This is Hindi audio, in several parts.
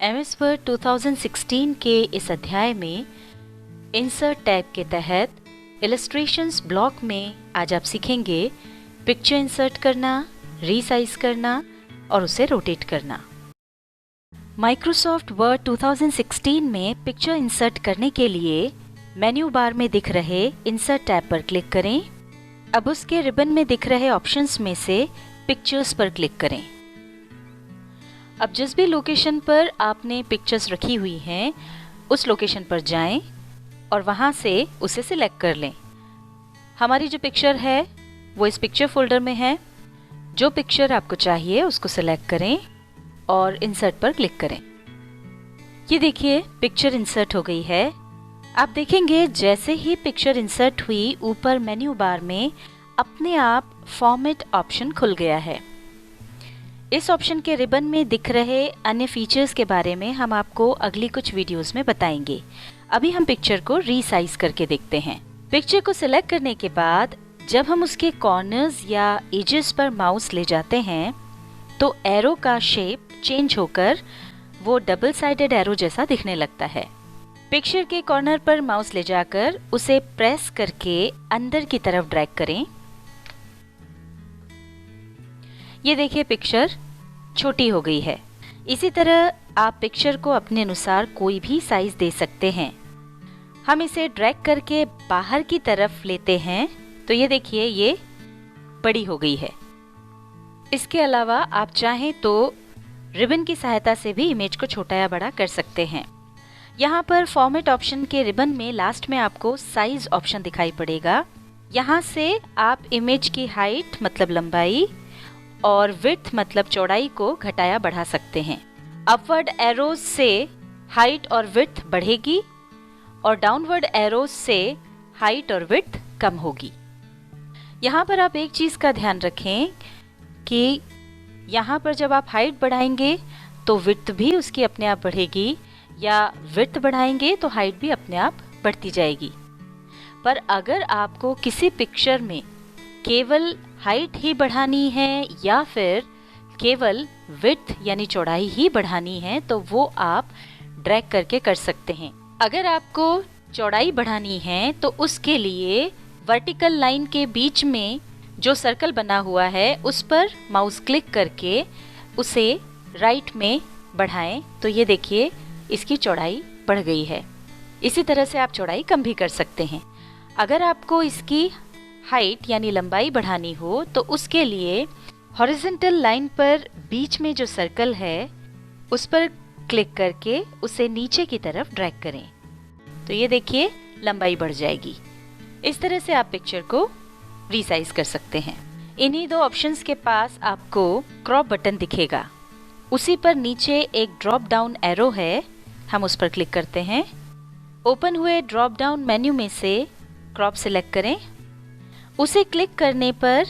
MS वर्ड 2016 के इस अध्याय में इंसर्ट टैब के तहत इलस्ट्रेशंस ब्लॉक में आज आप सीखेंगे पिक्चर इंसर्ट करना, रीसाइज करना और उसे रोटेट करना। माइक्रोसॉफ्ट वर्ड 2016 में पिक्चर इंसर्ट करने के लिए मेन्यू बार में दिख रहे इंसर्ट टैब पर क्लिक करें। अब उसके रिबन में दिख रहे ऑप्शंस में से पिक्चर्स पर क्लिक करें। अब जिस भी लोकेशन पर आपने पिक्चर्स रखी हुई हैं उस लोकेशन पर जाएं और वहां से उसे सिलेक्ट कर लें। हमारी जो पिक्चर है वो इस पिक्चर फोल्डर में है। जो पिक्चर आपको चाहिए उसको सिलेक्ट करें और इंसर्ट पर क्लिक करें। ये देखिए पिक्चर इंसर्ट हो गई है। आप देखेंगे जैसे ही पिक्चर इंसर्ट हुई ऊपर मेन्यू बार में अपने आप फॉर्मेट ऑप्शन खुल गया है। इस ऑप्शन के रिबन में दिख रहे अन्य फीचर्स के बारे में हम आपको अगली कुछ वीडियोस में बताएंगे। अभी हम पिक्चर को रीसाइज करके देखते हैं। पिक्चर को सिलेक्ट करने के बाद जब हम उसके कॉर्नर्स या एजेस पर माउस ले जाते हैं तो एरो का शेप चेंज होकर वो डबल साइडेड एरो जैसा दिखने लगता है। पिक्चर के कॉर्नर पर माउस ले जाकर उसे प्रेस करके अंदर की तरफ ड्रैग करें। ये देखिए पिक्चर छोटी हो गई है। इसी तरह आप पिक्चर को अपने अनुसार कोई भी साइज दे सकते हैं। हम इसे ड्रैग करके बाहर की तरफ लेते हैं तो ये देखिए ये बड़ी हो गई है। इसके अलावा आप चाहें तो रिबन की सहायता से भी इमेज को छोटा या बड़ा कर सकते हैं। यहाँ पर फॉर्मेट ऑप्शन के रिबन में लास्ट में आपको साइज ऑप्शन दिखाई पड़ेगा। यहाँ से आप इमेज की हाइट मतलब लंबाई और विड्थ मतलब चौड़ाई को घटाया बढ़ा सकते हैं। अपवर्ड एरोज से हाइट और विड्थ बढ़ेगी और डाउनवर्ड एरोज से हाइट और विड्थ कम होगी। यहाँ पर आप एक चीज का ध्यान रखें कि यहाँ पर जब आप हाइट बढ़ाएंगे तो विड्थ भी उसकी अपने आप बढ़ेगी या विड्थ बढ़ाएंगे तो हाइट भी अपने आप बढ़ती जाएगी। पर अगर आपको किसी पिक्चर में केवल हाइट ही बढ़ानी है या फिर केवल विड्थ यानी चौड़ाई ही बढ़ानी है तो वो आप ड्रैग करके कर सकते हैं। अगर आपको चौड़ाई बढ़ानी है तो उसके लिए वर्टिकल लाइन के बीच में जो सर्कल बना हुआ है उस पर माउस क्लिक करके उसे राइट में बढ़ाएं तो ये देखिए इसकी चौड़ाई बढ़ गई है। इसी तरह से आप चौड़ाई कम भी कर सकते हैं। अगर आपको इसकी हाइट यानी लंबाई बढ़ानी हो तो उसके लिए हॉरिजॉन्टल लाइन पर बीच में जो सर्कल है उस पर क्लिक करके उसे नीचे की तरफ ड्रैग करें तो ये देखिए लंबाई बढ़ जाएगी। इस तरह से आप पिक्चर को रीसाइज कर सकते हैं। इन्हीं दो ऑप्शंस के पास आपको क्रॉप बटन दिखेगा। उसी पर नीचे एक ड्रॉप डाउन एरो है, हम उस पर क्लिक करते हैं। ओपन हुए ड्रॉप डाउन मेन्यू में से क्रॉप सिलेक्ट करें। उसे क्लिक करने पर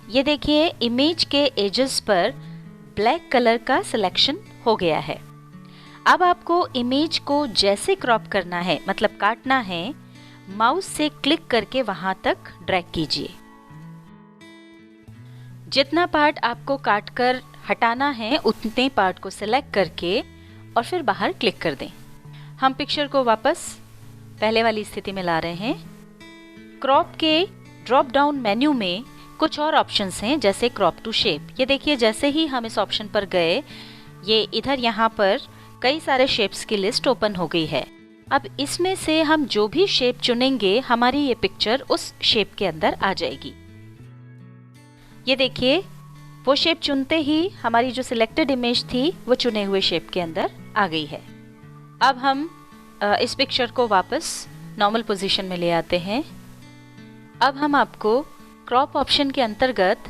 ये देखिए इमेज के एजेस पर ब्लैक कलर का सिलेक्शन हो गया है। अब आपको इमेज को जैसे क्रॉप करना है मतलब काटना है, माउस से क्लिक करके वहां तक ड्रैग कीजिए। जितना पार्ट आपको काटकर हटाना है उतने पार्ट को सिलेक्ट करके और फिर बाहर क्लिक कर दें। हम पिक्चर को वापस पहले वाली स्थिति में ला रहे हैं। क्रॉप के ड्रॉप डाउन मेन्यू में कुछ और ऑप्शंस हैं जैसे क्रॉप टू शेप। ये देखिए जैसे ही हम इस ऑप्शन पर गए ये इधर यहाँ पर कई सारे शेप्स की लिस्ट ओपन हो गई है। अब इसमें से हम जो भी शेप चुनेंगे हमारी ये पिक्चर उस शेप के अंदर आ जाएगी। ये देखिए वो शेप चुनते ही हमारी जो सिलेक्टेड इमेज थी वो चुने हुए शेप के अंदर आ गई है। अब हम इस पिक्चर को वापस नॉर्मल पोजीशन में ले आते हैं। अब हम आपको क्रॉप ऑप्शन के अंतर्गत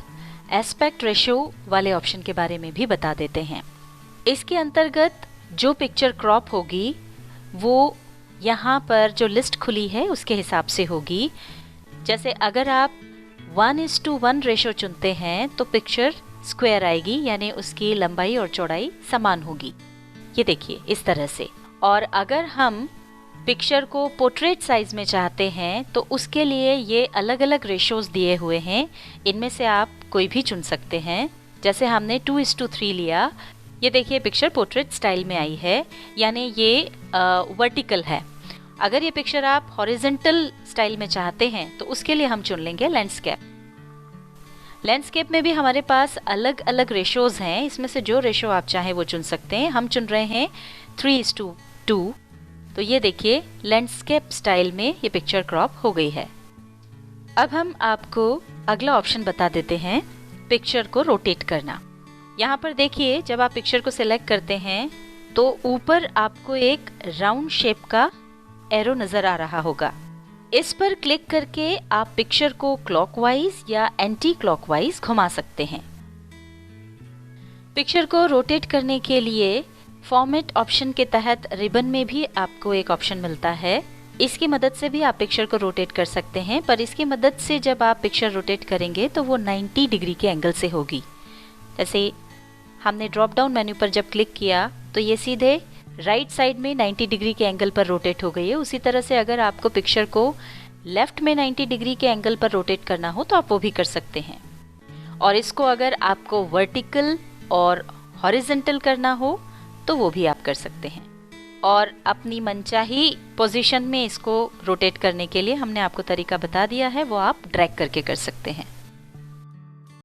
एस्पेक्ट रेशियो वाले ऑप्शन के बारे में भी बता देते हैं। इसके अंतर्गत जो पिक्चर क्रॉप होगी वो यहाँ पर जो लिस्ट खुली है उसके हिसाब से होगी। जैसे अगर आप 1:1 रेशो चुनते हैं तो पिक्चर स्क्वायर आएगी यानी उसकी लंबाई और चौड़ाई समान होगी। ये देखिए इस तरह से। और अगर हम पिक्चर को पोर्ट्रेट साइज में चाहते हैं तो उसके लिए ये अलग अलग रेशोज दिए हुए हैं। इनमें से आप कोई भी चुन सकते हैं। जैसे हमने 2:3 लिया ये देखिए पिक्चर पोर्ट्रेट स्टाइल में आई है, यानी ये वर्टिकल है। अगर ये पिक्चर आप हॉरिजॉन्टल स्टाइल में चाहते हैं तो उसके लिए हम चुन लेंगे लैंडस्केप। लैंडस्केप में भी हमारे पास अलग अलग रेशोज हैं, इसमें से जो रेशो आप चाहें वो चुन सकते हैं। हम चुन रहे हैं 3:2। तो ये देखिए लैंडस्केप स्टाइल में ये पिक्चर क्रॉप हो गई है। अब हम आपको अगला ऑप्शन बता देते हैं, पिक्चर को रोटेट करना। यहाँ पर देखिए जब आप पिक्चर को सिलेक्ट करते हैं तो ऊपर आपको एक राउंड शेप का एरो नजर आ रहा होगा। इस पर क्लिक करके आप पिक्चर को क्लॉकवाइज या एंटी क्लॉकवाइज घुमा सकते हैं। पिक्चर को रोटेट करने के लिए फॉर्मेट ऑप्शन के तहत रिबन में भी आपको एक ऑप्शन मिलता है। इसकी मदद से भी आप पिक्चर को रोटेट कर सकते हैं, पर इसकी मदद से जब आप पिक्चर रोटेट करेंगे तो वो 90 डिग्री के एंगल से होगी। जैसे हमने ड्रॉप डाउन मेन्यू पर जब क्लिक किया तो ये सीधे राइट साइड में 90 डिग्री के एंगल पर रोटेट हो गई है। उसी तरह से अगर आपको पिक्चर को लेफ्ट में 90 डिग्री के एंगल पर रोटेट करना हो तो आप वो भी कर सकते हैं। और इसको अगर आपको वर्टिकल और हॉरिजॉन्टल करना हो तो वो भी आप कर सकते हैं। और अपनी मनचाही पोजीशन में इसको रोटेट करने के लिए हमने आपको तरीका बता दिया है, वो आप ड्रैग करके कर सकते हैं।